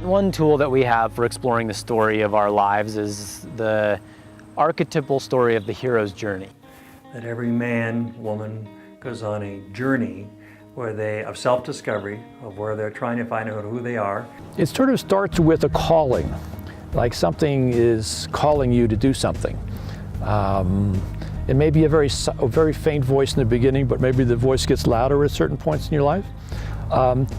One tool that we have for exploring the story of our lives is the archetypal story of the hero's journey. That every man, woman goes on a journey of self-discovery, of where they're trying to find out who they are. It sort of starts with a calling, like something is calling you to do something. It may be a very faint voice in the beginning, but maybe the voice gets louder at certain points in your life.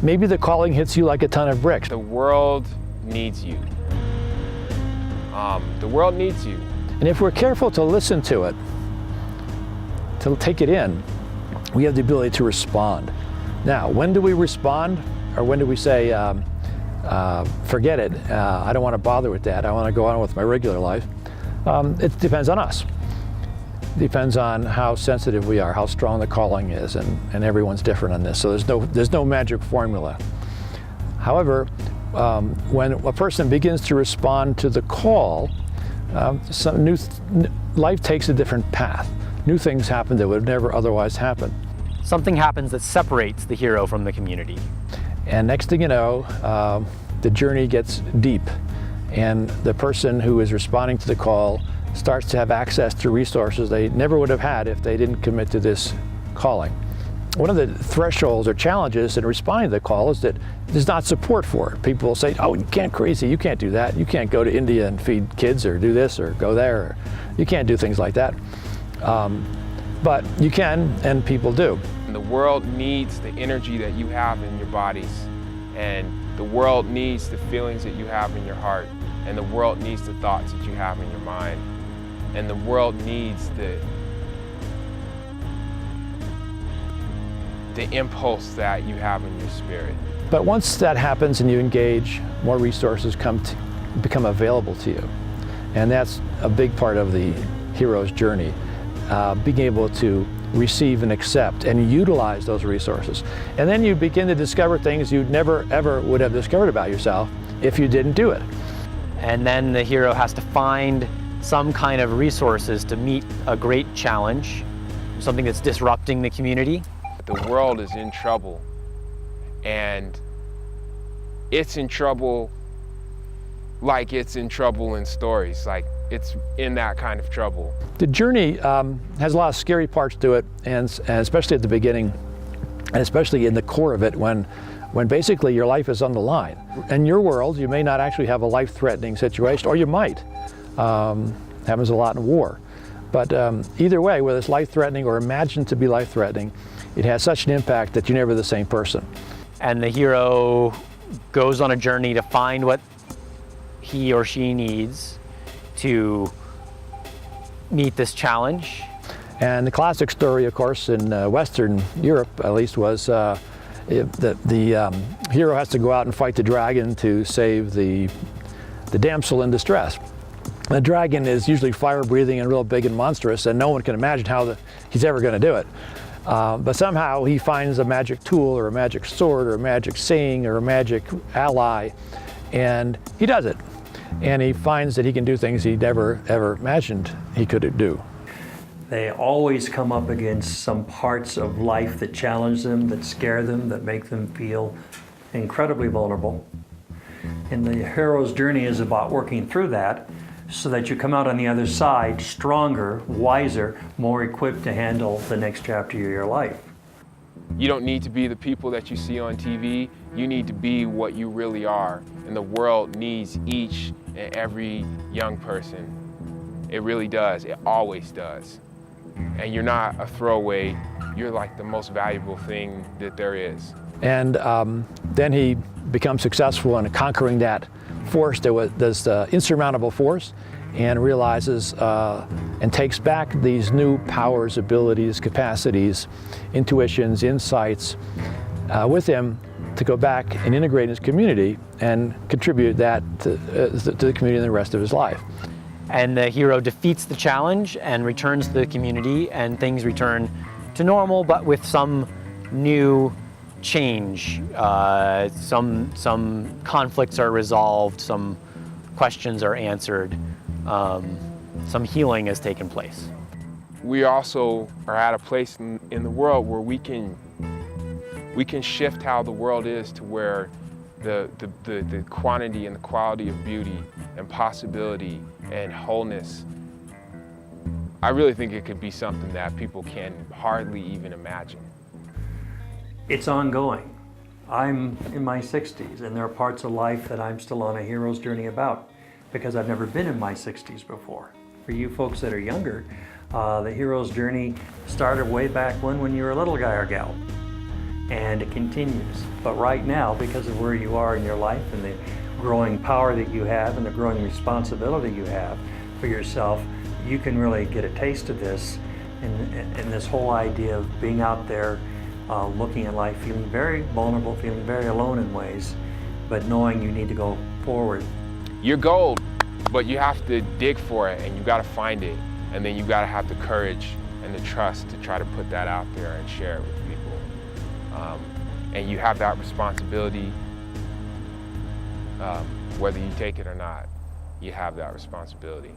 Maybe the calling hits you like a ton of bricks. The world needs you. The world needs you. And if we're careful to listen to it, to take it in, we have the ability to respond. Now, when do we respond? Or when do we say, forget it, I don't want to bother with that, I want to go on with my regular life? It depends on us. It depends on how sensitive we are, how strong the calling is, and everyone's different on this, so there's no magic formula. However, when a person begins to respond to the call, life takes a different path. New things happen that would never otherwise happen. Something happens that separates the hero from the community. And next thing you know, the journey gets deep, and the person who is responding to the call starts to have access to resources they never would have had if they didn't commit to this calling. One of the thresholds or challenges in responding to the call is that there's not support for it. People will say, oh, you can't do that. You can't go to India and feed kids or do this or go there. Or, you can't do things like that. But you can, and people do. The world needs the energy that you have in your bodies, and the world needs the feelings that you have in your heart, and the world needs the thoughts that you have in your mind, and the world needs the impulse that you have in your spirit. But once that happens and you engage, more resources become available to you. And that's a big part of the hero's journey, being able to receive and accept and utilize those resources. And then you begin to discover things you never ever would have discovered about yourself if you didn't do it. And then the hero has to find some kind of resources to meet a great challenge, something that's disrupting the community. The world is in trouble, and it's in trouble like it's in trouble in stories, like it's in that kind of trouble. The journey has a lot of scary parts to it, and especially at the beginning, and especially in the core of it when basically your life is on the line. In your world, you may not actually have a life-threatening situation, or you might. Happens a lot in war. But either way, whether it's life-threatening or imagined to be life-threatening, it has such an impact that you're never the same person. And the hero goes on a journey to find what he or she needs to meet this challenge. And the classic story, of course, in Western Europe at least, was the hero has to go out and fight the dragon to save the damsel in distress. The dragon is usually fire-breathing and real big and monstrous, and no one can imagine how he's ever going to do it. But somehow he finds a magic tool or a magic sword or a magic saying or a magic ally, and he does it. And he finds that he can do things he never ever imagined he could do. They always come up against some parts of life that challenge them, that scare them, that make them feel incredibly vulnerable. And the hero's journey is about working through that so that you come out on the other side stronger, wiser, more equipped to handle the next chapter of your life. You don't need to be the people that you see on TV. You need to be what you really are. And the world needs each and every young person. It really does. It always does. And you're not a throwaway. You're like the most valuable thing that there is. And then he becomes successful in conquering that force that was this insurmountable force, and realizes and takes back these new powers, abilities, capacities, intuitions, insights with him to go back and integrate in his community and contribute that to the community and the rest of his life. And the hero defeats the challenge and returns to the community, and things return to normal, but with some new change. Some conflicts are resolved, some questions are answered, some healing has taken place. We also are at a place in the world where we can shift how the world is to where the quantity and the quality of beauty and possibility and wholeness, I really think it could be something that people can hardly even imagine. It's ongoing. I'm in my 60s, and there are parts of life that I'm still on a hero's journey about because I've never been in my 60s before. For you folks that are younger, the hero's journey started way back when you were a little guy or gal, and it continues. But right now, because of where you are in your life and the growing power that you have and the growing responsibility you have for yourself, you can really get a taste of this and this whole idea of being out there looking at life, feeling very vulnerable, feeling very alone in ways, but knowing you need to go forward. You're gold, but you have to dig for it, and you got to find it, and then you got to have the courage and the trust to try to put that out there and share it with people. And you have that responsibility, whether you take it or not, you have that responsibility.